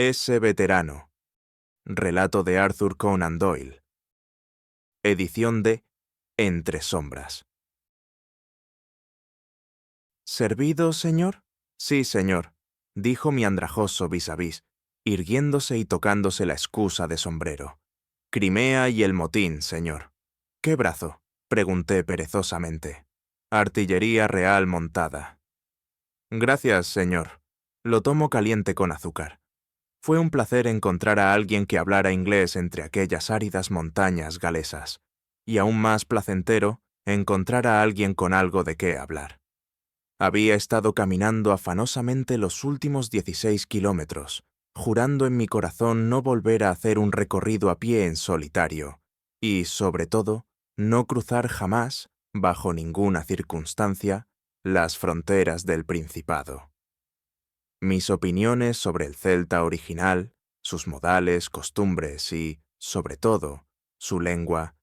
Ese veterano. Relato de Arthur Conan Doyle. Edición de Entre Sombras. ¿Servido, señor? Sí, señor, dijo mi andrajoso vis-a-vis, irguiéndose y tocándose la excusa de sombrero. Crimea y el motín, señor. ¿Qué brazo? Pregunté perezosamente. Artillería real montada. Gracias, señor. Lo tomo caliente con azúcar. Fue un placer encontrar a alguien que hablara inglés entre aquellas áridas montañas galesas, y aún más placentero encontrar a alguien con algo de qué hablar. Había estado caminando afanosamente los últimos 16 kilómetros, jurando en mi corazón no volver a hacer un recorrido a pie en solitario, y, sobre todo, no cruzar jamás, bajo ninguna circunstancia, las fronteras del Principado. Mis opiniones sobre el celta original, sus modales, costumbres y, sobre todo, su lengua,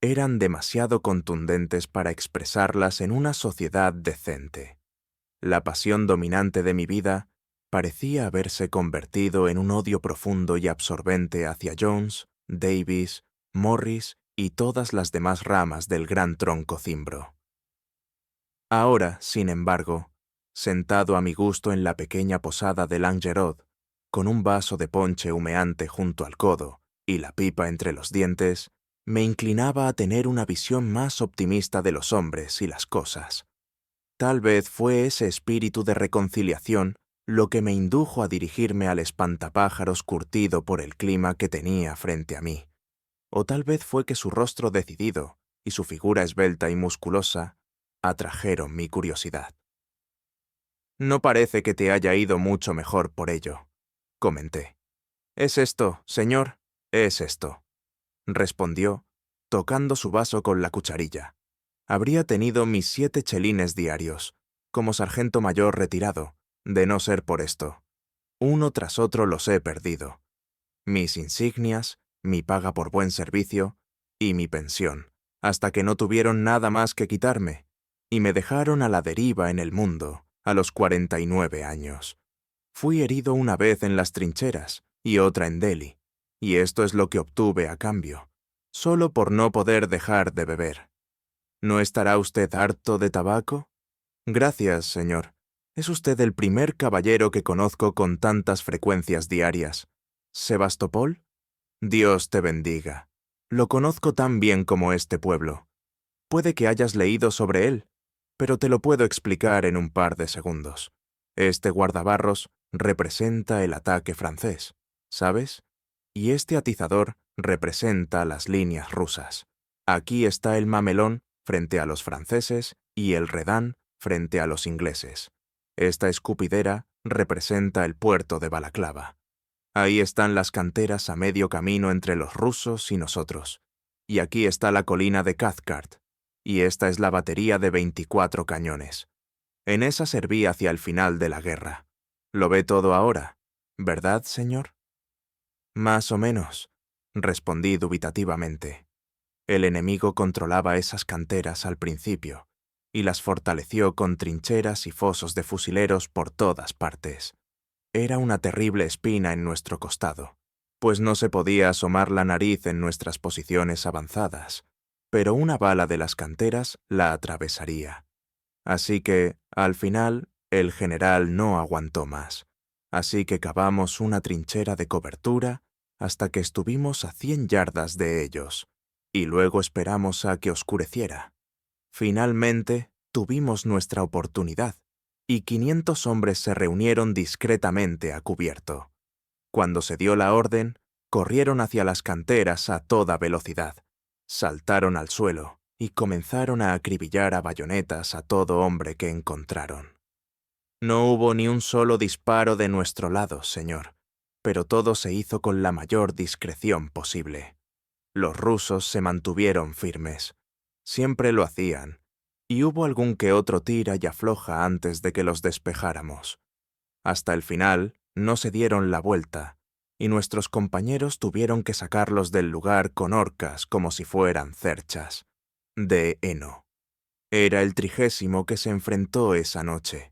eran demasiado contundentes para expresarlas en una sociedad decente. La pasión dominante de mi vida parecía haberse convertido en un odio profundo y absorbente hacia Jones, Davis, Morris y todas las demás ramas del gran tronco cimbro. Ahora, sin embargo, sentado a mi gusto en la pequeña posada de Langerod, con un vaso de ponche humeante junto al codo y la pipa entre los dientes, me inclinaba a tener una visión más optimista de los hombres y las cosas. Tal vez fue ese espíritu de reconciliación lo que me indujo a dirigirme al espantapájaros curtido por el clima que tenía frente a mí. O tal vez fue que su rostro decidido y su figura esbelta y musculosa atrajeron mi curiosidad. No parece que te haya ido mucho mejor por ello, comenté. Es esto, señor, es esto, respondió, tocando su vaso con la cucharilla. Habría tenido mis 7 chelines diarios, como sargento mayor retirado, de no ser por esto. Uno tras otro los he perdido. Mis insignias, mi paga por buen servicio y mi pensión, hasta que no tuvieron nada más que quitarme, y me dejaron a la deriva en el mundo, a los 49 años. Fui herido una vez en las trincheras y otra en Delhi, y esto es lo que obtuve a cambio, solo por no poder dejar de beber. ¿No estará usted harto de tabaco? Gracias, señor. Es usted el primer caballero que conozco con tantas frecuencias diarias. ¿Sebastopol? Dios te bendiga. Lo conozco tan bien como este pueblo. Puede que hayas leído sobre él, pero te lo puedo explicar en un par de segundos. Este guardabarros representa el ataque francés, ¿sabes? Y este atizador representa las líneas rusas. Aquí está el mamelón frente a los franceses y el redán frente a los ingleses. Esta escupidera representa el puerto de Balaclava. Ahí están las canteras a medio camino entre los rusos y nosotros. Y aquí está la colina de Cathcart. Y esta es la batería de 24 cañones. En esa serví hacia el final de la guerra. Lo ve todo ahora, ¿verdad, señor? Más o menos, respondí dubitativamente. El enemigo controlaba esas canteras al principio, y las fortaleció con trincheras y fosos de fusileros por todas partes. Era una terrible espina en nuestro costado, pues no se podía asomar la nariz en nuestras posiciones avanzadas, pero una bala de las canteras la atravesaría. Así que, al final, el general no aguantó más, así que cavamos una trinchera de cobertura hasta que estuvimos a 100 yardas de ellos, y luego esperamos a que oscureciera. Finalmente, tuvimos nuestra oportunidad, y 500 hombres se reunieron discretamente a cubierto. Cuando se dio la orden, corrieron hacia las canteras a toda velocidad, saltaron al suelo y comenzaron a acribillar a bayonetas a todo hombre que encontraron. No hubo ni un solo disparo de nuestro lado, señor, pero todo se hizo con la mayor discreción posible. Los rusos se mantuvieron firmes. Siempre lo hacían, y hubo algún que otro tira y afloja antes de que los despejáramos. Hasta el final no se dieron la vuelta, y nuestros compañeros tuvieron que sacarlos del lugar con horcas como si fueran cerchas, de heno. Era el 30º que se enfrentó esa noche.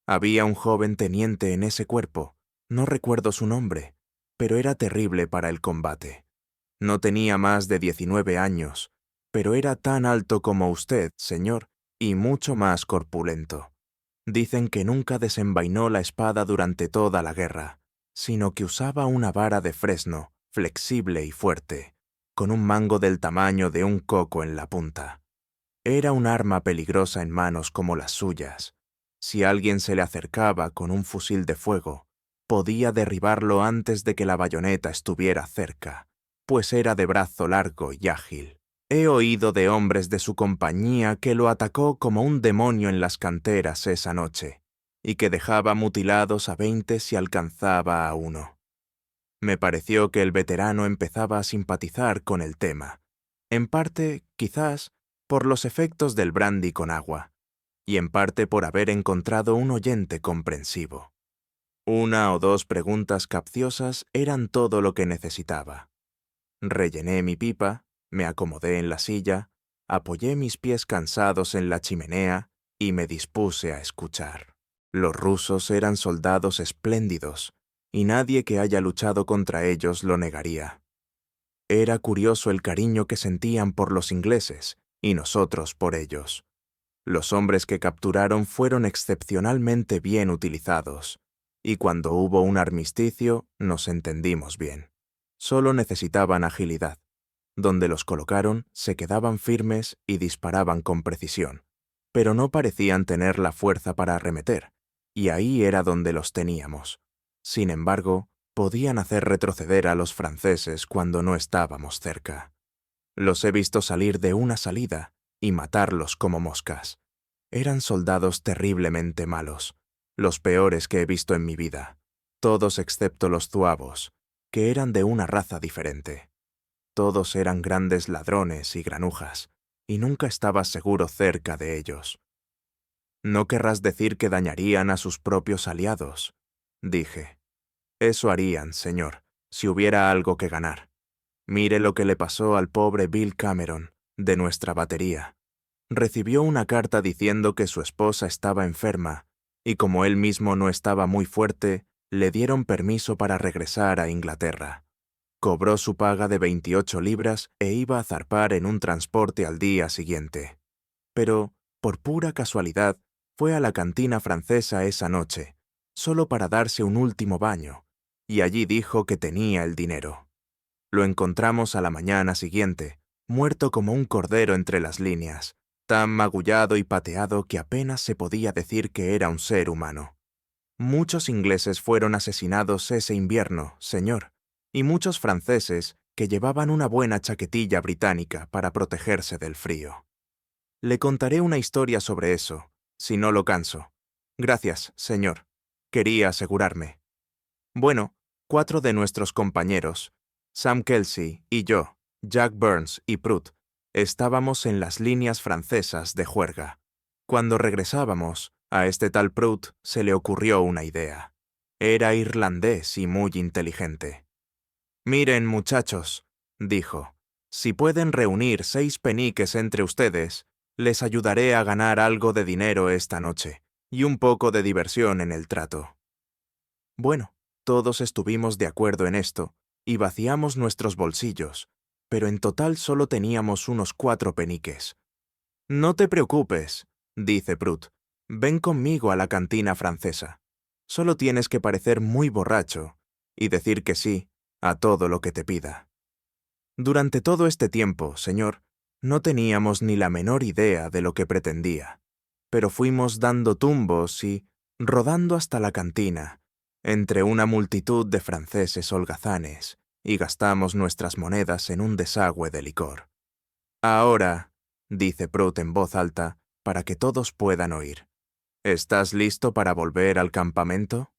Había un joven teniente en ese cuerpo, no recuerdo su nombre, pero era terrible para el combate. No tenía más de 19 años, pero era tan alto como usted, señor, y mucho más corpulento. Dicen que nunca desenvainó la espada durante toda la guerra, sino que usaba una vara de fresno, flexible y fuerte, con un mango del tamaño de un coco en la punta. Era un arma peligrosa en manos como las suyas. Si alguien se le acercaba con un fusil de fuego, podía derribarlo antes de que la bayoneta estuviera cerca, pues era de brazo largo y ágil. He oído de hombres de su compañía que lo atacó como un demonio en las canteras esa noche, y que dejaba mutilados a 20 si alcanzaba a uno. Me pareció que el veterano empezaba a simpatizar con el tema, en parte, quizás, por los efectos del brandy con agua, y en parte por haber encontrado un oyente comprensivo. Una o dos preguntas capciosas eran todo lo que necesitaba. Rellené mi pipa, me acomodé en la silla, apoyé mis pies cansados en la chimenea y me dispuse a escuchar. Los rusos eran soldados espléndidos, y nadie que haya luchado contra ellos lo negaría. Era curioso el cariño que sentían por los ingleses, y nosotros por ellos. Los hombres que capturaron fueron excepcionalmente bien utilizados, y cuando hubo un armisticio nos entendimos bien. Solo necesitaban agilidad. Donde los colocaron, se quedaban firmes y disparaban con precisión, pero no parecían tener la fuerza para arremeter, y ahí era donde los teníamos. Sin embargo, podían hacer retroceder a los franceses cuando no estábamos cerca. Los he visto salir de una salida y matarlos como moscas. Eran soldados terriblemente malos, los peores que he visto en mi vida, todos excepto los zuavos, que eran de una raza diferente. Todos eran grandes ladrones y granujas, y nunca estabas seguro cerca de ellos. No querrás decir que dañarían a sus propios aliados, dije. Eso harían, señor, si hubiera algo que ganar. Mire lo que le pasó al pobre Bill Cameron, de nuestra batería. Recibió una carta diciendo que su esposa estaba enferma, y como él mismo no estaba muy fuerte, le dieron permiso para regresar a Inglaterra. Cobró su paga de 28 libras e iba a zarpar en un transporte al día siguiente. Pero, por pura casualidad, fue a la cantina francesa esa noche, solo para darse un último baño, y allí dijo que tenía el dinero. Lo encontramos a la mañana siguiente, muerto como un cordero entre las líneas, tan magullado y pateado que apenas se podía decir que era un ser humano. Muchos ingleses fueron asesinados ese invierno, señor, y muchos franceses que llevaban una buena chaquetilla británica para protegerse del frío. Le contaré una historia sobre eso, si no lo canso. Gracias, señor. Quería asegurarme. Bueno, 4 de nuestros compañeros, Sam Kelsey y yo, Jack Burns y Prout, estábamos en las líneas francesas de juerga. Cuando regresábamos, a este tal Prout se le ocurrió una idea. Era irlandés y muy inteligente. «Miren, muchachos», dijo, «si pueden reunir 6 peniques entre ustedes, les ayudaré a ganar algo de dinero esta noche, y un poco de diversión en el trato». Bueno, todos estuvimos de acuerdo en esto, y vaciamos nuestros bolsillos, pero en total solo teníamos unos 4 peniques. «No te preocupes», dice Prout, «ven conmigo a la cantina francesa. Solo tienes que parecer muy borracho y decir que sí a todo lo que te pida». Durante todo este tiempo, señor, no teníamos ni la menor idea de lo que pretendía, pero fuimos dando tumbos y rodando hasta la cantina, entre una multitud de franceses holgazanes, y gastamos nuestras monedas en un desagüe de licor. «Ahora», dice Prout en voz alta, para que todos puedan oír, «¿estás listo para volver al campamento?»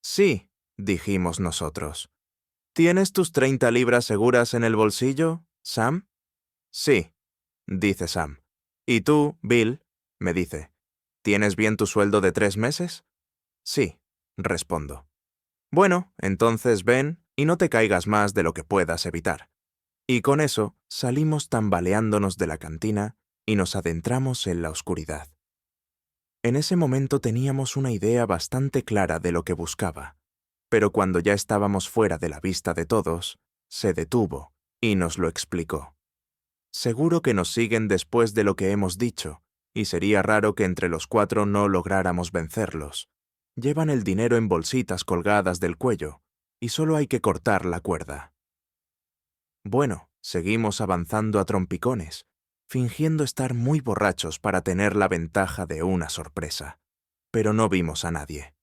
«Sí», dijimos nosotros. «¿Tienes tus 30 libras seguras en el bolsillo, Sam?» «Sí», dice Sam. «¿Y tú, Bill?», me dice. «¿Tienes bien tu sueldo de 3 meses?» «Sí», respondo. «Bueno, entonces ven y no te caigas más de lo que puedas evitar». Y con eso salimos tambaleándonos de la cantina y nos adentramos en la oscuridad. En ese momento teníamos una idea bastante clara de lo que buscaba. pero cuando ya estábamos fuera de la vista de todos, se detuvo y nos lo explicó. Seguro que nos siguen después de lo que hemos dicho, y sería raro que entre los 4 no lográramos vencerlos. Llevan el dinero en bolsitas colgadas del cuello, y solo hay que cortar la cuerda. Bueno, seguimos avanzando a trompicones, fingiendo estar muy borrachos para tener la ventaja de una sorpresa, pero no vimos a nadie.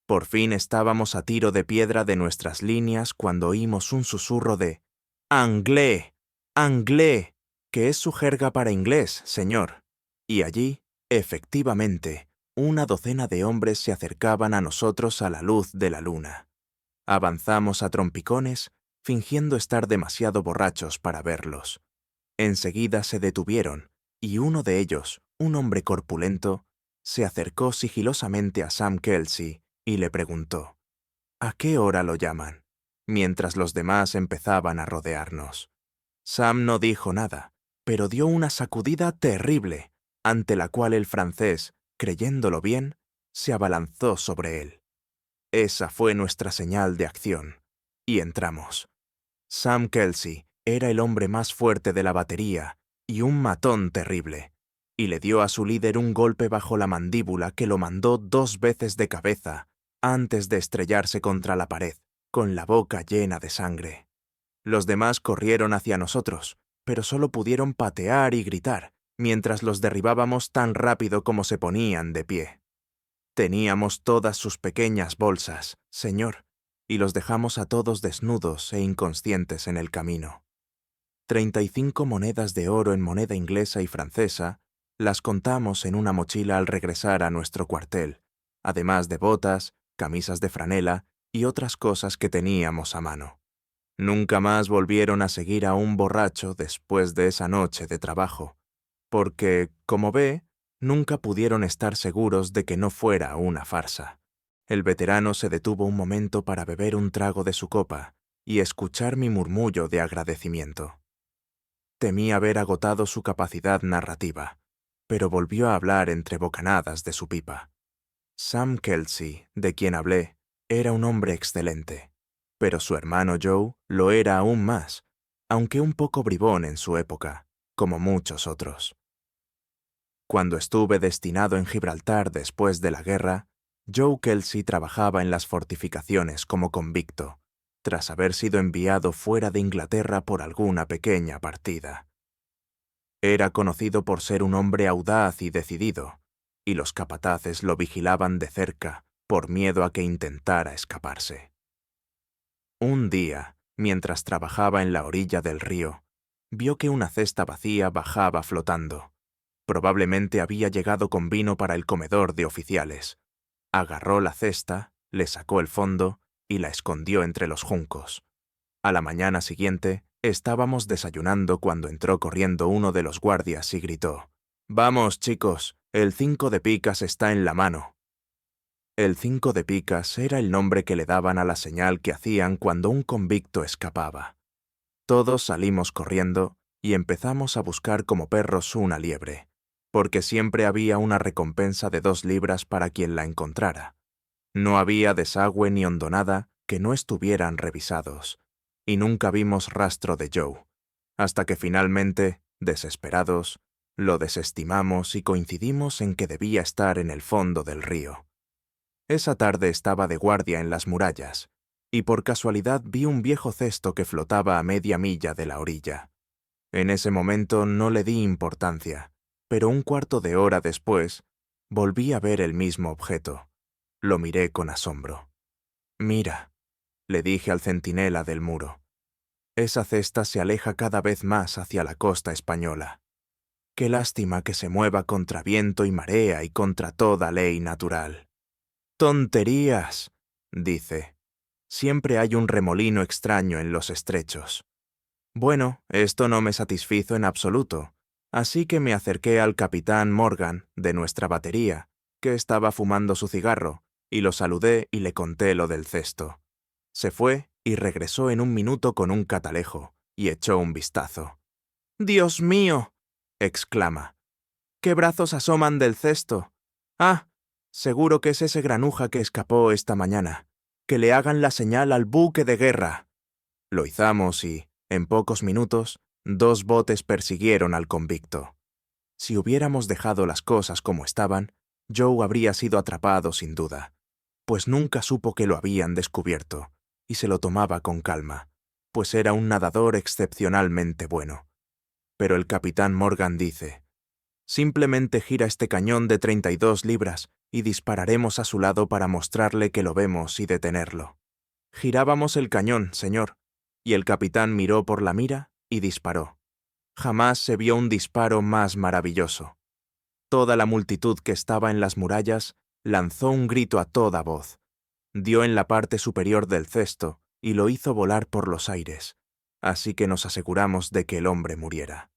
Por fin estábamos a tiro de piedra de nuestras líneas cuando oímos un susurro de «¡Anglais! ¡Anglais!», que es su jerga para inglés, señor. Y allí, efectivamente, una docena de hombres se acercaban a nosotros a la luz de la luna. Avanzamos a trompicones, fingiendo estar demasiado borrachos para verlos. Enseguida se detuvieron, y uno de ellos, un hombre corpulento, se acercó sigilosamente a Sam Kelsey y le preguntó, «¿A qué hora lo llaman?», mientras los demás empezaban a rodearnos. Sam no dijo nada, pero dio una sacudida terrible, ante la cual el francés, creyéndolo bien, se abalanzó sobre él. Esa fue nuestra señal de acción, y entramos. Sam Kelsey era el hombre más fuerte de la batería y un matón terrible, y le dio a su líder un golpe bajo la mandíbula que lo mandó 2 veces de cabeza antes de estrellarse contra la pared, con la boca llena de sangre. Los demás corrieron hacia nosotros, pero solo pudieron patear y gritar, mientras los derribábamos tan rápido como se ponían de pie. Teníamos todas sus pequeñas bolsas, señor, y los dejamos a todos desnudos e inconscientes en el camino. 35 monedas de oro en moneda inglesa y francesa las contamos en una mochila al regresar a nuestro cuartel, además de botas, camisas de franela y otras cosas que teníamos a mano. Nunca más volvieron a seguir a un borracho después de esa noche de trabajo, porque, como ve, nunca pudieron estar seguros de que no fuera una farsa. El veterano se detuvo un momento para beber un trago de su copa y escuchar mi murmullo de agradecimiento. Temí haber agotado su capacidad narrativa, pero volvió a hablar entre bocanadas de su pipa. Sam Kelsey, de quien hablé, era un hombre excelente, pero su hermano Joe lo era aún más, aunque un poco bribón en su época, como muchos otros. Cuando estuve destinado en Gibraltar después de la guerra, Joe Kelsey trabajaba en las fortificaciones como convicto, tras haber sido enviado fuera de Inglaterra por alguna pequeña partida. Era conocido por ser un hombre audaz y decidido, y los capataces lo vigilaban de cerca por miedo a que intentara escaparse. Un día, mientras trabajaba en la orilla del río, vio que una cesta vacía bajaba flotando. Probablemente había llegado con vino para el comedor de oficiales. Agarró la cesta, le sacó el fondo y la escondió entre los juncos. A la mañana siguiente, estábamos desayunando cuando entró corriendo uno de los guardias y gritó, «Vamos, chicos, el 5 de picas está en la mano». El 5 de picas era el nombre que le daban a la señal que hacían cuando un convicto escapaba. Todos salimos corriendo y empezamos a buscar como perros una liebre, porque siempre había una recompensa de 2 libras para quien la encontrara. No había desagüe ni hondonada que no estuvieran revisados, y nunca vimos rastro de Joe, hasta que finalmente, desesperados, lo desestimamos y coincidimos en que debía estar en el fondo del río. Esa tarde estaba de guardia en las murallas, y por casualidad vi un viejo cesto que flotaba a media milla de la orilla. En ese momento no le di importancia, pero un cuarto de hora después volví a ver el mismo objeto. Lo miré con asombro. «Mira», le dije al centinela del muro, «esa cesta se aleja cada vez más hacia la costa española. Qué lástima que se mueva contra viento y marea y contra toda ley natural». «¡Tonterías!», dice. «Siempre hay un remolino extraño en los estrechos». Bueno, esto no me satisfizo en absoluto, así que me acerqué al capitán Morgan, de nuestra batería, que estaba fumando su cigarro, y lo saludé y le conté lo del cesto. Se fue y regresó en un minuto con un catalejo, y echó un vistazo. «¡Dios mío!», exclama. «¿Qué brazos asoman del cesto? Ah, seguro que es ese granuja que escapó esta mañana. que le hagan la señal al buque de guerra. Lo izamos y, en pocos minutos, 2 botes persiguieron al convicto. Si hubiéramos dejado las cosas como estaban, Joe habría sido atrapado sin duda, pues nunca supo que lo habían descubierto, y se lo tomaba con calma, pues era un nadador excepcionalmente bueno. Pero el capitán Morgan dice: simplemente gira este cañón de 32 libras y dispararemos a su lado para mostrarle que lo vemos y detenerlo. Girábamos el cañón, señor, y el capitán miró por la mira y disparó. Jamás se vio un disparo más maravilloso. Toda la multitud que estaba en las murallas lanzó un grito a toda voz. Dio en la parte superior del cesto y lo hizo volar por los aires, así que nos aseguramos de que el hombre muriera.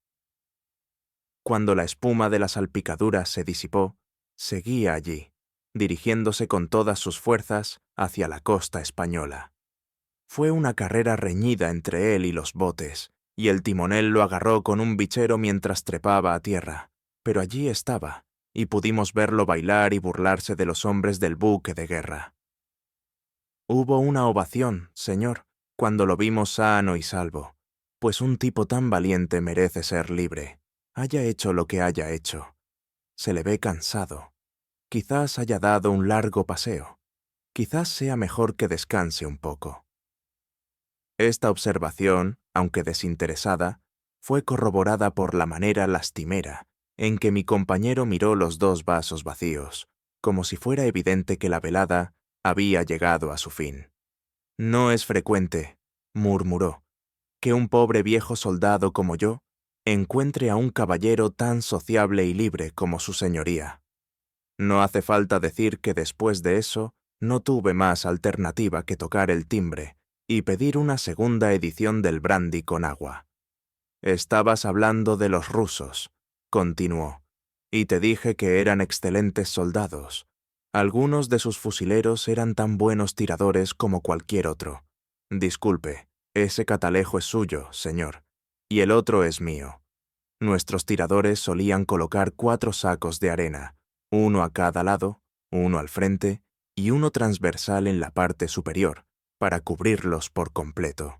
Cuando la espuma de las salpicaduras se disipó, seguía allí, dirigiéndose con todas sus fuerzas hacia la costa española. Fue una carrera reñida entre él y los botes, y el timonel lo agarró con un bichero mientras trepaba a tierra, pero allí estaba, y pudimos verlo bailar y burlarse de los hombres del buque de guerra. Hubo una ovación, señor, cuando lo vimos sano y salvo, pues un tipo tan valiente merece ser libre, haya hecho lo que haya hecho. Se le ve cansado. Quizás haya dado un largo paseo. Quizás sea mejor que descanse un poco. Esta observación, aunque desinteresada, fue corroborada por la manera lastimera en que mi compañero miró los 2 vasos vacíos, como si fuera evidente que la velada había llegado a su fin. «No es frecuente», murmuró, «que un pobre viejo soldado como yo encuentre a un caballero tan sociable y libre como su señoría». No hace falta decir que después de eso no tuve más alternativa que tocar el timbre y pedir una segunda edición del brandy con agua. «Estabas hablando de los rusos», continuó, «y te dije que eran excelentes soldados. Algunos de sus fusileros eran tan buenos tiradores como cualquier otro. Disculpe, ese catalejo es suyo, señor, y el otro es mío. Nuestros tiradores solían colocar 4 sacos de arena, uno a cada lado, uno al frente y uno transversal en la parte superior, para cubrirlos por completo.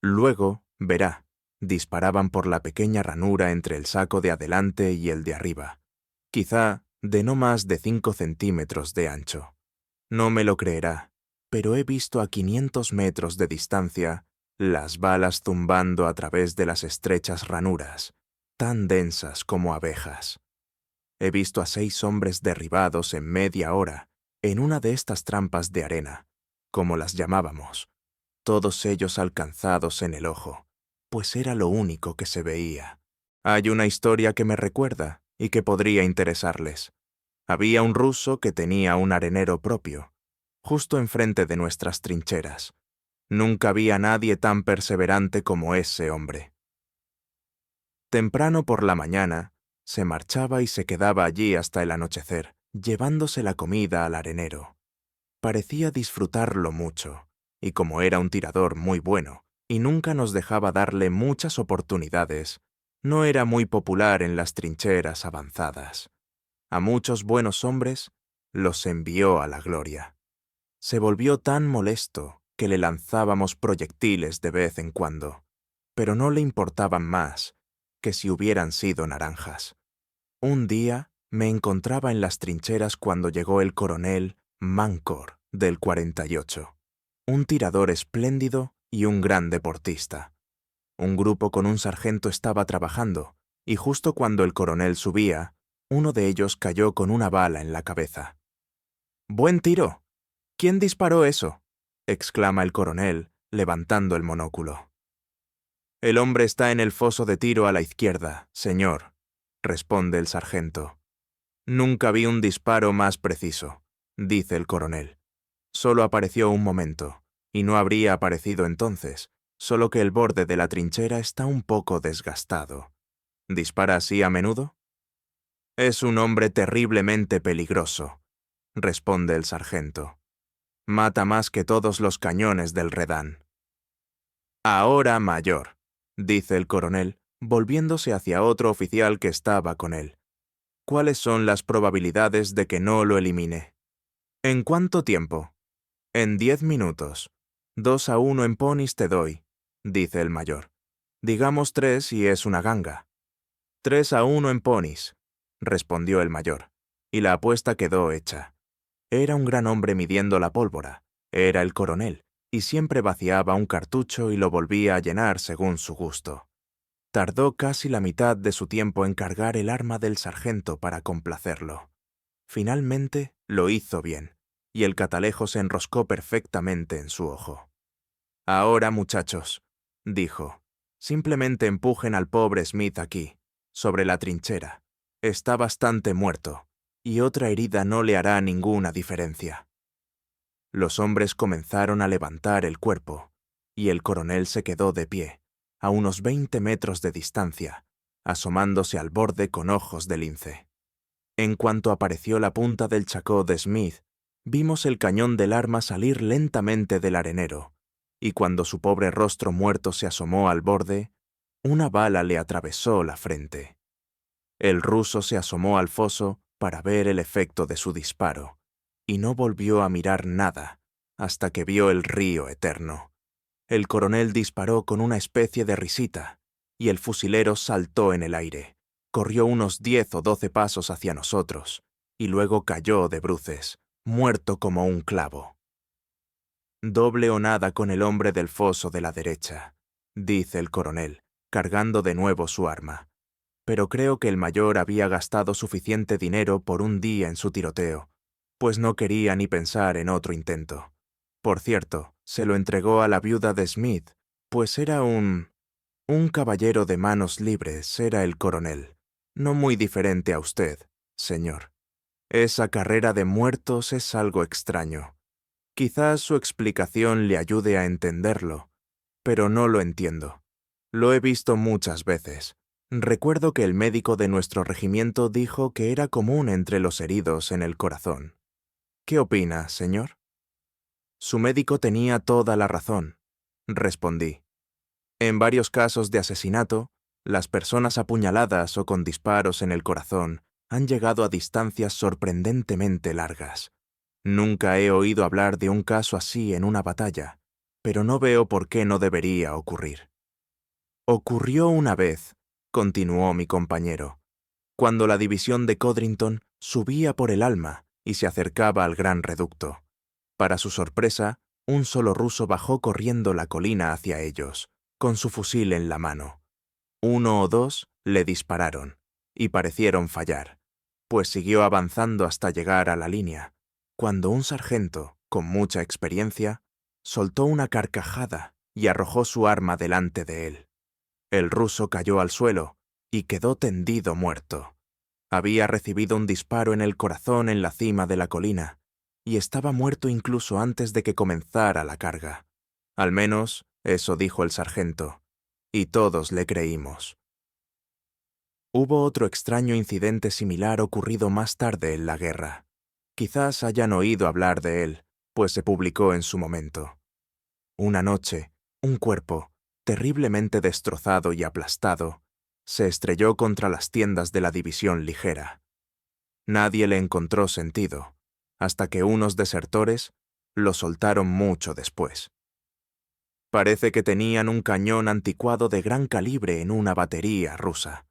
Luego, verá, disparaban por la pequeña ranura entre el saco de adelante y el de arriba, quizá de no más de 5 centímetros de ancho. No me lo creerá, pero he visto a 500 metros de distancia las balas zumbando a través de las estrechas ranuras, tan densas como abejas. He visto a 6 hombres derribados en media hora en una de estas trampas de arena, como las llamábamos, todos ellos alcanzados en el ojo, pues era lo único que se veía. Hay una historia que me recuerda y que podría interesarles. Había un ruso que tenía un arenero propio, justo enfrente de nuestras trincheras. Nunca vi a nadie tan perseverante como ese hombre. Temprano por la mañana, se marchaba y se quedaba allí hasta el anochecer, llevándose la comida al arenero. Parecía disfrutarlo mucho, y como era un tirador muy bueno, y nunca nos dejaba darle muchas oportunidades, no era muy popular en las trincheras avanzadas. A muchos buenos hombres los envió a la gloria. Se volvió tan molesto que le lanzábamos proyectiles de vez en cuando, pero no le importaban más que si hubieran sido naranjas. Un día me encontraba en las trincheras cuando llegó el coronel Mancor del 48, un tirador espléndido y un gran deportista. Un grupo con un sargento estaba trabajando, y justo cuando el coronel subía, uno de ellos cayó con una bala en la cabeza. «¡Buen tiro! ¿Quién disparó eso?», exclama el coronel, levantando el monóculo. «El hombre está en el foso de tiro a la izquierda, señor», responde el sargento. «Nunca vi un disparo más preciso», dice el coronel. «Solo apareció un momento, y no habría aparecido entonces, solo que el borde de la trinchera está un poco desgastado. ¿Dispara así a menudo?». «Es un hombre terriblemente peligroso», responde el sargento. «Mata más que todos los cañones del Redán». «Ahora, mayor», dice el coronel, volviéndose hacia otro oficial que estaba con él. «¿Cuáles son las probabilidades de que no lo elimine?». «¿En cuánto tiempo?». En 10 minutos. 2-1 en ponis te doy, dice el mayor. Digamos 3 y es una ganga. 3-1 en ponis, respondió el mayor, y la apuesta quedó hecha. Era un gran hombre midiendo la pólvora, era el coronel, y siempre vaciaba un cartucho y lo volvía a llenar según su gusto. Tardó casi la mitad de su tiempo en cargar el arma del sargento para complacerlo. Finalmente lo hizo bien, y el catalejo se enroscó perfectamente en su ojo. Ahora, muchachos, dijo, simplemente empujen al pobre Smith aquí, sobre la trinchera. Está bastante muerto, y otra herida no le hará ninguna diferencia. Los hombres comenzaron a levantar el cuerpo, y el coronel se quedó de pie, a unos 20 metros de distancia, asomándose al borde con ojos de lince. En cuanto apareció la punta del chacó de Smith, vimos el cañón del arma salir lentamente del arenero, y cuando su pobre rostro muerto se asomó al borde, una bala le atravesó la frente. El ruso se asomó al foso para ver el efecto de su disparo, y no volvió a mirar nada hasta que vio el río eterno. El coronel disparó con una especie de risita, y el fusilero saltó en el aire, corrió unos 10 o 12 pasos hacia nosotros, y luego cayó de bruces, muerto como un clavo. Doble o nada con el hombre del foso de la derecha, dice el coronel, cargando de nuevo su arma. Pero creo que el mayor había gastado suficiente dinero por un día en su tiroteo, pues no quería ni pensar en otro intento. Por cierto, se lo entregó a la viuda de Smith, pues era un caballero de manos libres, era el coronel. No muy diferente a usted, señor. Esa carrera de muertos es algo extraño. Quizás su explicación le ayude a entenderlo, pero no lo entiendo. Lo he visto muchas veces. Recuerdo que el médico de nuestro regimiento dijo que era común entre los heridos en el corazón. ¿Qué opina, señor? Su médico tenía toda la razón, respondí. En varios casos de asesinato, las personas apuñaladas o con disparos en el corazón han llegado a distancias sorprendentemente largas. Nunca he oído hablar de un caso así en una batalla, pero no veo por qué no debería ocurrir. Ocurrió una vez, continuó mi compañero, cuando la división de Codrington subía por el Alma y se acercaba al gran reducto. Para su sorpresa, un solo ruso bajó corriendo la colina hacia ellos, con su fusil en la mano. 1 o 2 le dispararon, y parecieron fallar, pues siguió avanzando hasta llegar a la línea, cuando un sargento, con mucha experiencia, soltó una carcajada y arrojó su arma delante de él. El ruso cayó al suelo y quedó tendido muerto. Había recibido un disparo en el corazón en la cima de la colina, y estaba muerto incluso antes de que comenzara la carga. Al menos, eso dijo el sargento, y todos le creímos. Hubo otro extraño incidente similar ocurrido más tarde en la guerra. Quizás hayan oído hablar de él, pues se publicó en su momento. Una noche, un cuerpo, terriblemente destrozado y aplastado, se estrelló contra las tiendas de la división ligera. Nadie le encontró sentido, hasta que unos desertores lo soltaron mucho después. Parece que tenían un cañón anticuado de gran calibre en una batería rusa.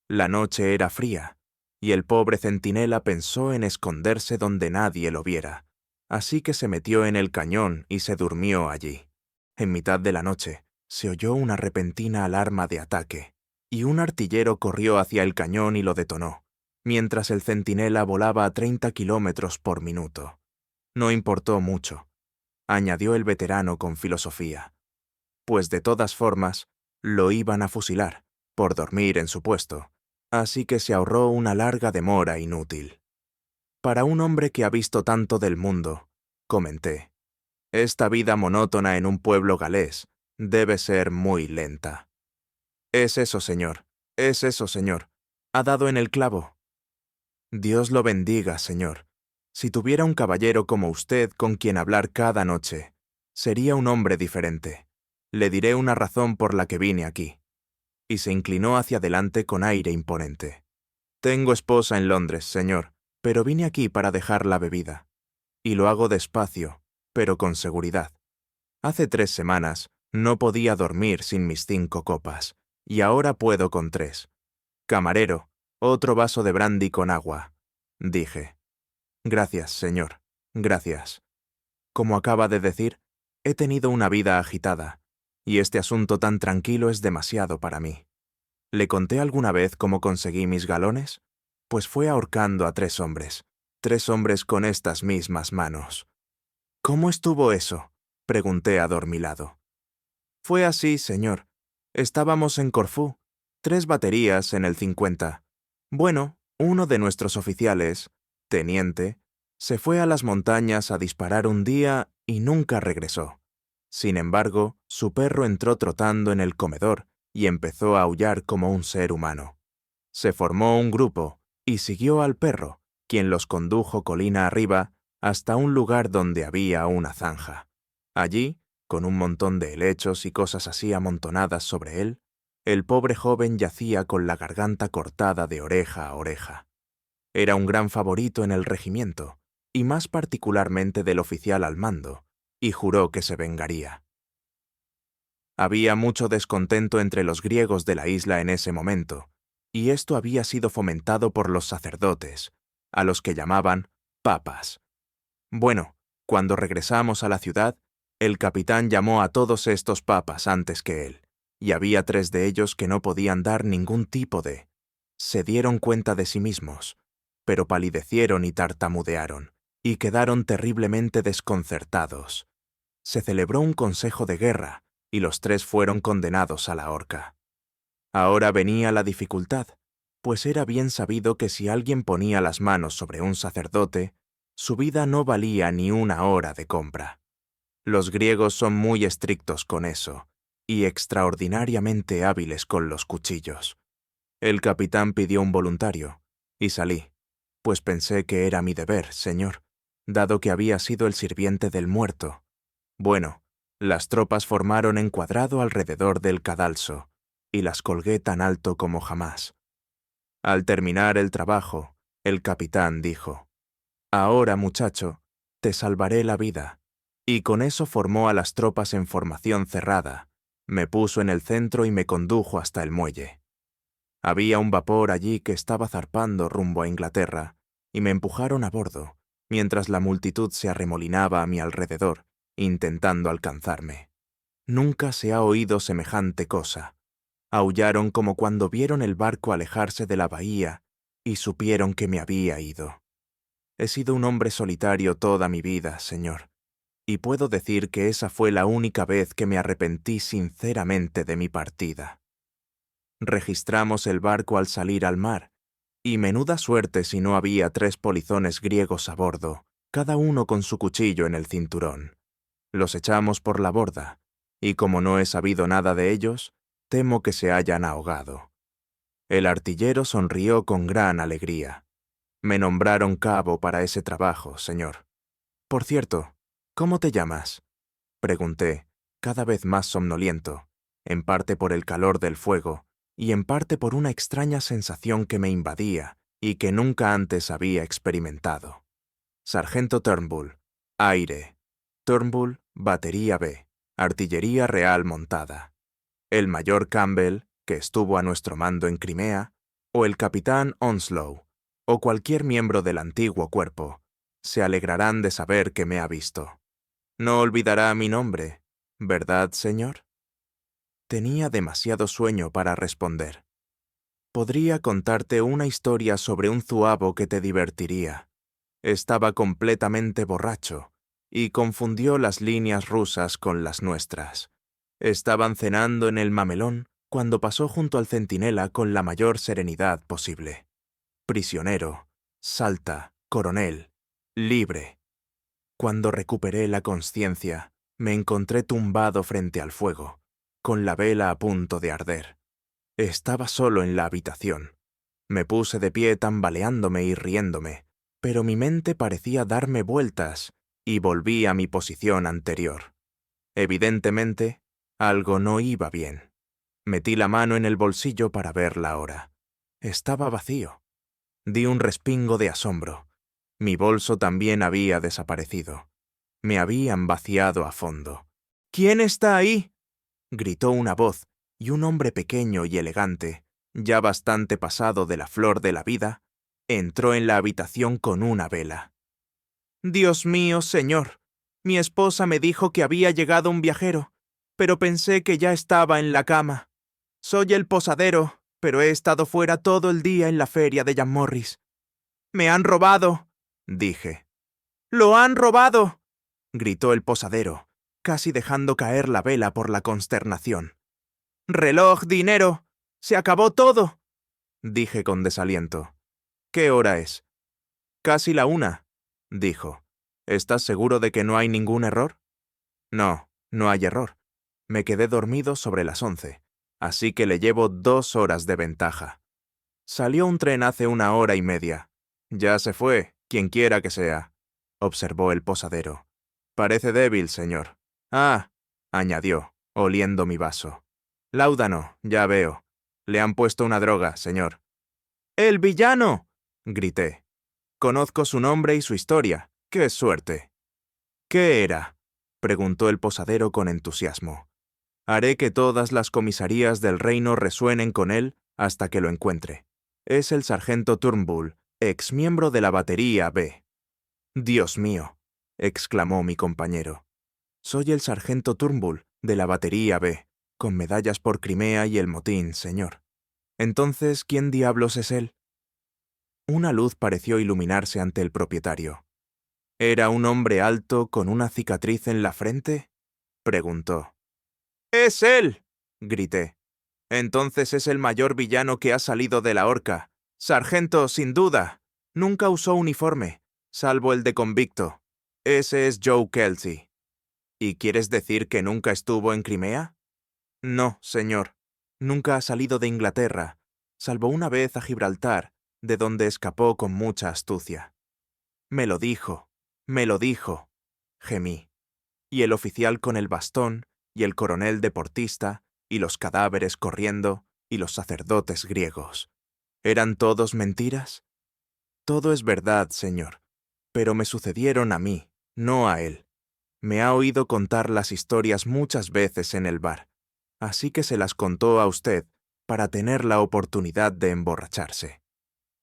La noche era fría, y el pobre centinela pensó en esconderse donde nadie lo viera, así que se metió en el cañón y se durmió allí. En mitad de la noche, se oyó una repentina alarma de ataque, y un artillero corrió hacia el cañón y lo detonó, mientras el centinela volaba a 30 kilómetros por minuto. No importó mucho, añadió el veterano con filosofía, pues de todas formas, lo iban a fusilar, por dormir en su puesto, así que se ahorró una larga demora inútil. Para un hombre que ha visto tanto del mundo, comenté, esta vida monótona en un pueblo galés debe ser muy lenta. Es eso, señor. Ha dado en el clavo. Dios lo bendiga, señor. Si tuviera un caballero como usted con quien hablar cada noche, sería un hombre diferente. Le diré una razón por la que vine aquí. Y se inclinó hacia adelante con aire imponente. Tengo esposa en Londres, señor, pero vine aquí para dejar la bebida. Y lo hago despacio, pero con seguridad. Hace 3 semanas no podía dormir sin mis 5 copas, y ahora puedo con 3. Camarero, otro vaso de brandy con agua, dije. Gracias, señor, gracias. Como acaba de decir, he tenido una vida agitada, y este asunto tan tranquilo es demasiado para mí. ¿Le conté alguna vez cómo conseguí mis galones? Pues fue ahorcando a 3 hombres. 3 hombres con estas mismas manos. ¿Cómo estuvo eso?, pregunté adormilado. Fue así, señor. Estábamos en Corfú, 3 baterías en el 50. Bueno, uno de nuestros oficiales, teniente, se fue a las montañas a disparar un día y nunca regresó. Sin embargo, su perro entró trotando en el comedor y empezó a aullar como un ser humano. Se formó un grupo y siguió al perro, quien los condujo colina arriba hasta un lugar donde había una zanja. Allí, con un montón de helechos y cosas así amontonadas sobre él, el pobre joven yacía con la garganta cortada de oreja a oreja. Era un gran favorito en el regimiento, y más particularmente del oficial al mando, y juró que se vengaría. Había mucho descontento entre los griegos de la isla en ese momento, y esto había sido fomentado por los sacerdotes, a los que llamaban papas. Bueno, cuando regresamos a la ciudad, el capitán llamó a todos estos papas antes que él, y había 3 de ellos que no podían dar ningún tipo de... Se dieron cuenta de sí mismos, pero palidecieron y tartamudearon, y quedaron terriblemente desconcertados. Se celebró un consejo de guerra, y los 3 fueron condenados a la horca. Ahora venía la dificultad, pues era bien sabido que si alguien ponía las manos sobre un sacerdote, su vida no valía ni una hora de compra. Los griegos son muy estrictos con eso, y extraordinariamente hábiles con los cuchillos. El capitán pidió un voluntario, y salí, pues pensé que era mi deber, señor, dado que había sido el sirviente del muerto. Bueno, las tropas formaron en cuadrado alrededor del cadalso, y las colgué tan alto como jamás. Al terminar el trabajo, el capitán dijo: «Ahora, muchacho, te salvaré la vida». Y con eso formó a las tropas en formación cerrada, me puso en el centro y me condujo hasta el muelle. Había un vapor allí que estaba zarpando rumbo a Inglaterra, y me empujaron a bordo, mientras la multitud se arremolinaba a mi alrededor, intentando alcanzarme. Nunca se ha oído semejante cosa. Aullaron como cuando vieron el barco alejarse de la bahía y supieron que me había ido. He sido un hombre solitario toda mi vida, señor, y puedo decir que esa fue la única vez que me arrepentí sinceramente de mi partida. Registramos el barco al salir al mar, y menuda suerte si no había 3 polizones griegos a bordo, cada uno con su cuchillo en el cinturón. Los echamos por la borda, y como no he sabido nada de ellos, temo que se hayan ahogado. El artillero sonrió con gran alegría. Me nombraron cabo para ese trabajo, señor. Por cierto, ¿cómo te llamas?, pregunté, cada vez más somnoliento, en parte por el calor del fuego y en parte por una extraña sensación que me invadía y que nunca antes había experimentado. Sargento Turnbull, aire. Turnbull, batería B, artillería real montada. El mayor Campbell, que estuvo a nuestro mando en Crimea, o el capitán Onslow, o cualquier miembro del antiguo cuerpo, se alegrarán de saber que me ha visto. No olvidará mi nombre, ¿verdad, señor? Tenía demasiado sueño para responder. Podría contarte una historia sobre un zuavo que te divertiría. Estaba completamente borracho y confundió las líneas rusas con las nuestras. Estaban cenando en el mamelón cuando pasó junto al centinela con la mayor serenidad posible. Prisionero, Salta, coronel, libre. Cuando recuperé la conciencia, me encontré tumbado frente al fuego, con la vela a punto de arder. Estaba solo en la habitación. Me puse de pie tambaleándome y riéndome, pero mi mente parecía darme vueltas y volví a mi posición anterior. Evidentemente, algo no iba bien. Metí la mano en el bolsillo para ver la hora. Estaba vacío. Di un respingo de asombro. Mi bolso también había desaparecido. Me habían vaciado a fondo. —¿Quién está ahí? —gritó una voz, y un hombre pequeño y elegante, ya bastante pasado de la flor de la vida, entró en la habitación con una vela. —Dios mío, señor, mi esposa me dijo que había llegado un viajero, pero pensé que ya estaba en la cama. Soy el posadero, pero he estado fuera todo el día en la feria de Morris. —¡Me han robado! —dije. —¡Lo han robado! —gritó el posadero, casi dejando caer la vela por la consternación. —¡Reloj, dinero! ¡Se acabó todo! —dije con desaliento. —¿Qué hora es? —Casi la 1, dijo. —¿Estás seguro de que no hay ningún error? —No, no hay error. Me quedé dormido sobre las 11, así que le llevo 2 horas de ventaja. Salió un tren hace 1 hora y media. Ya se fue, quienquiera que sea, observó el posadero. Parece débil, señor. Ah, añadió, oliendo mi vaso. Láudano, ya veo. Le han puesto una droga, señor. ¡El villano! Grité. Conozco su nombre y su historia. ¡Qué suerte! ¿Qué era? Preguntó el posadero con entusiasmo. Haré que todas las comisarías del reino resuenen con él hasta que lo encuentre. Es el sargento Turnbull, ex miembro de la batería B. Dios mío, exclamó mi compañero. Soy el sargento Turnbull, de la batería B, con medallas por Crimea y el motín, señor. Entonces, ¿quién diablos es él? Una luz pareció iluminarse ante el propietario. ¿Era un hombre alto con una cicatriz en la frente? Preguntó. ¡Es él! Grité. Entonces es el mayor villano que ha salido de la horca. Sargento, sin duda. Nunca usó uniforme, salvo el de convicto. Ese es Joe Kelsey. ¿Y quieres decir que nunca estuvo en Crimea? No, señor. Nunca ha salido de Inglaterra, salvo una vez a Gibraltar, de donde escapó con mucha astucia. Me lo dijo, gemí. Y el oficial con el bastón, y el coronel deportista, y los cadáveres corriendo, y los sacerdotes griegos. ¿Eran todos mentiras? Todo es verdad, señor, pero me sucedieron a mí, no a él. Me ha oído contar las historias muchas veces en el bar, así que se las contó a usted para tener la oportunidad de emborracharse.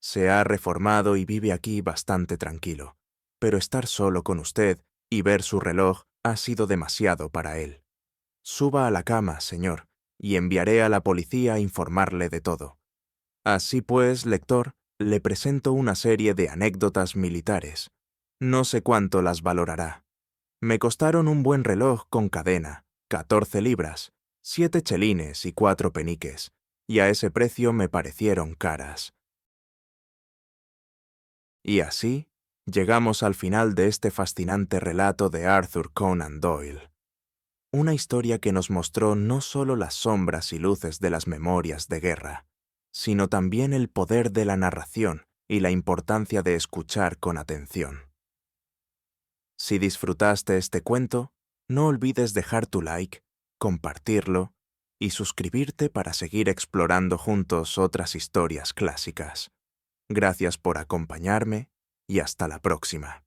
Se ha reformado y vive aquí bastante tranquilo, pero estar solo con usted y ver su reloj ha sido demasiado para él. Suba a la cama, señor, y enviaré a la policía a informarle de todo. Así pues, lector, le presento una serie de anécdotas militares. No sé cuánto las valorará. Me costaron un buen reloj con cadena, 14 libras, 7 chelines y 4 peniques, y a ese precio me parecieron caras. Y así, llegamos al final de este fascinante relato de Arthur Conan Doyle. Una historia que nos mostró no solo las sombras y luces de las memorias de guerra, sino también el poder de la narración y la importancia de escuchar con atención. Si disfrutaste este cuento, no olvides dejar tu like, compartirlo y suscribirte para seguir explorando juntos otras historias clásicas. Gracias por acompañarme y hasta la próxima.